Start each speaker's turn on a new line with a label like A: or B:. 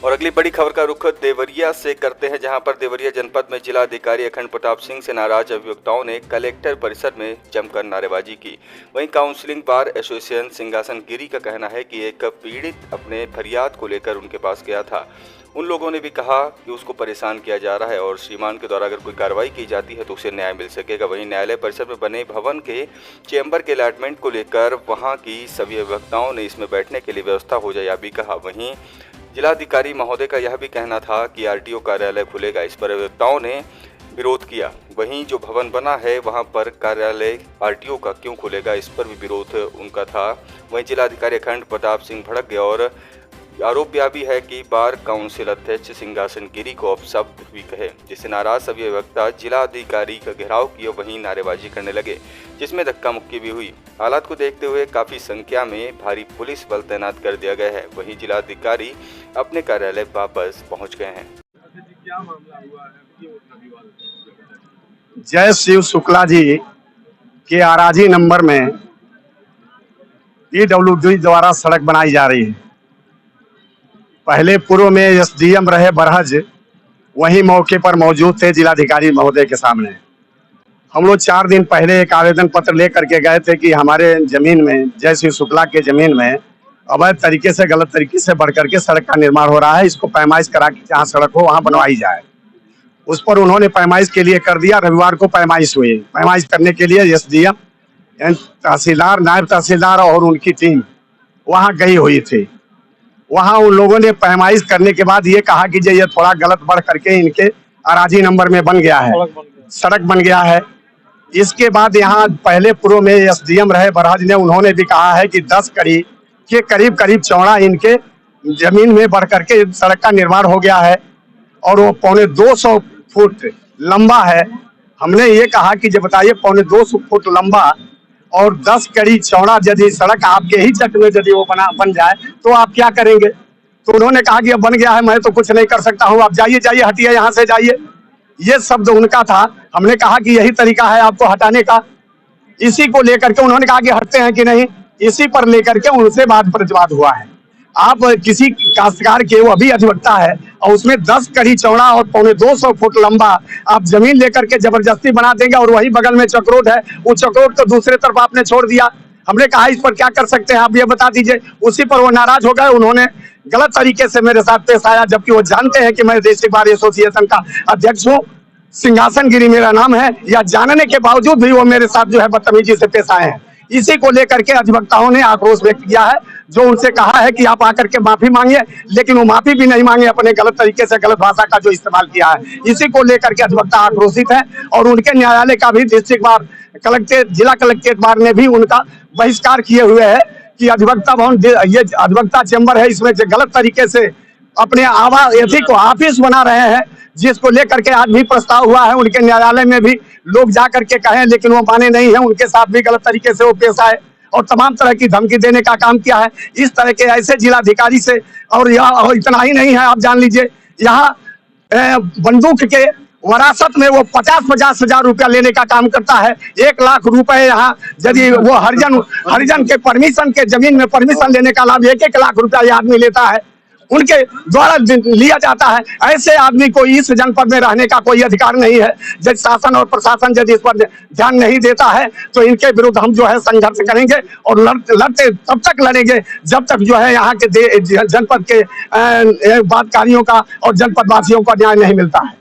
A: और अगली बड़ी खबर का रुख देवरिया से करते हैं, जहां पर देवरिया जनपद में जिला अधिकारी अखंड प्रताप सिंह से नाराज अभियुक्ताओं ने कलेक्टर परिसर में जमकर नारेबाजी की। वहीं काउंसिलिंग बार एसोसिएशन सिंहासन गिरी का कहना है कि एक पीड़ित अपने फरियाद को लेकर उनके पास गया था। उन लोगों ने भी कहा कि उसको परेशान किया जा रहा है और श्रीमान के द्वारा अगर कोई कार्रवाई की जाती है तो उसे न्याय मिल सकेगा। वहीं न्यायालय परिसर में बने भवन के चेंबर के अलॉटमेंट को लेकर वहां की सभी अभियुक्ताओं ने इसमें बैठने के लिए व्यवस्था हो जाए, यह भी कहा। वहीं जिलाधिकारी महोदय का यह भी कहना था कि आरटीओ कार्यालय खुलेगा, इस पर अभियुक्ताओं ने विरोध किया। वहीं जो भवन बना है वहां पर कार्यालय आरटीओ का क्यों खुलेगा, इस पर भी विरोध उनका था। वहीं जिलाधिकारी अखंड प्रताप सिंह भड़क गए और आरोप यह भी है कि बार काउंसिल अध्यक्ष सिंहासन गिरी को अपशब्द भी कहे, जिससे नाराज सभी अभियुक्ता जिलाधिकारी का घेराव किए, वहीं नारेबाजी करने लगे, जिसमें धक्का मुक्की भी हुई। हालात को देखते हुए काफी संख्या में भारी पुलिस बल तैनात कर दिया गया है। वहीं जिलाधिकारी अपने कार्यालय वापस पहुंच गए हैं।
B: जय शिव शुक्ला जी के आराजी नंबर में PWD द्वारा सड़क बनाई जा रही है। पहले पूर्व में SDM रहे बरहज वही मौके पर मौजूद थे जिलाधिकारी महोदय के सामने। हम लोग 4 दिन पहले एक आवेदन पत्र लेकर के गए थे कि हमारे जमीन में, जय श्री शुक्ला के जमीन में अवैध तरीके से, गलत तरीके से बढ़ करके सड़क का निर्माण हो रहा है, इसको पैमाइश करा के जहाँ सड़क हो वहाँ बनवाई जाए। उस पर उन्होंने पैमाइश के लिए कर दिया। रविवार को पैमाइश हुई। पैमाइश करने के लिए SDM, तहसीलदार, नायब तहसीलदार और उनकी टीम वहाँ गई हुई थी। वहाँ उन लोगों ने पैमाइश करने के बाद ये कहा कि ये थोड़ा गलत बढ़ करके इनके अराजी नंबर में बन गया है, सड़क बन गया है। इसके बाद यहाँ पहले पूर्व में SDM रहे बरहज ने, उन्होंने भी कहा है कि 10 कड़ी के करीब चौड़ा इनके जमीन में बढ़ करके सड़क का निर्माण हो गया है और वो 250 फुट लंबा है। हमने ये कहा कि जब बताइए 250 फुट लंबा और 10 कड़ी चौड़ा यदि सड़क आपके ही चक में यदि वो बन जाए तो आप क्या करेंगे? तो उन्होंने कहा कि अब बन गया है, मैं तो कुछ नहीं कर सकता हूँ, आप जाइए, हटिए, यहाँ से जाइए। ये शब्द उनका था। हमने कहा कि यही तरीका है आपको हटाने का। इसी को लेकर के उन्होंने कहा कि हटते हैं कि नहीं, इसी पर लेकर के उनसे वाद प्रतिवाद हुआ है। आप किसी काश्तकार के, वो अभी अधिवक्ता है और उसमें 10 कड़ी चौड़ा और 250 फुट लंबा आप जमीन लेकर के जबरदस्ती बना देंगे और वही बगल में चक्रोट है, वो चक्रोट तो दूसरे तरफ आपने छोड़ दिया। हमने कहा इस पर क्या कर सकते हैं, आप ये बता दीजिए। उसी पर वो नाराज हो गए। उन्होंने गलत तरीके से मेरे साथ पेश आया, जबकि वो जानते हैं कि मैं डिस्ट्रिक्ट बार एसोसिएशन का अध्यक्ष हूँ, सिंहासन गिरी मेरा नाम है। या जानने के बावजूद भी वो मेरे साथ जो है बदतमीजी से पेश आए हैं। इसी को लेकर के अधिवक्ताओं ने आक्रोश व्यक्त किया है, जो उनसे कहा है कि आप आकर के माफी मांगिए, लेकिन वो माफी भी नहीं मांगे, अपने गलत तरीके से गलत भाषा का जो इस्तेमाल किया है। इसी को लेकर के अधिवक्ता आक्रोशित है और उनके न्यायालय का भी डिस्ट्रिक्ट बार कलेक्टेट, जिला कलेक्टेट बार ने भी उनका बहिष्कार किए हुए है कि अधिवक्ता भवन, ये अधिवक्ता चैम्बर है, इसमें गलत तरीके से अपने एथी को ऑफिस बना रहे हैं, जिसको लेकर के आज भी प्रस्ताव हुआ है। उनके न्यायालय में भी लोग जा करके कहें, लेकिन वो माने नहीं है। उनके साथ भी गलत तरीके से वो पेश आए और तमाम तरह की धमकी देने का काम किया है। इस तरह के ऐसे जिलाधिकारी से, और यहाँ इतना ही नहीं है, आप जान लीजिए, यहाँ बंदूक के वरासत में वो 50-50 हजार रुपया लेने का काम करता है। 1 लाख रुपए यहाँ यदि वो हरिजन के परमिशन के जमीन में परमिशन लेने का लाभ 1-1 लाख रुपया ये आदमी लेता है, उनके द्वारा लिया जाता है। ऐसे आदमी को इस जनपद में रहने का कोई अधिकार नहीं है। जब शासन और प्रशासन यदि इस पर ध्यान नहीं देता है तो इनके विरुद्ध हम जो है संघर्ष करेंगे और लड़ते तब तक लड़ेंगे जब तक जो है यहाँ के जनपद के बातकारियों का और जनपद वासियों का न्याय नहीं मिलता है।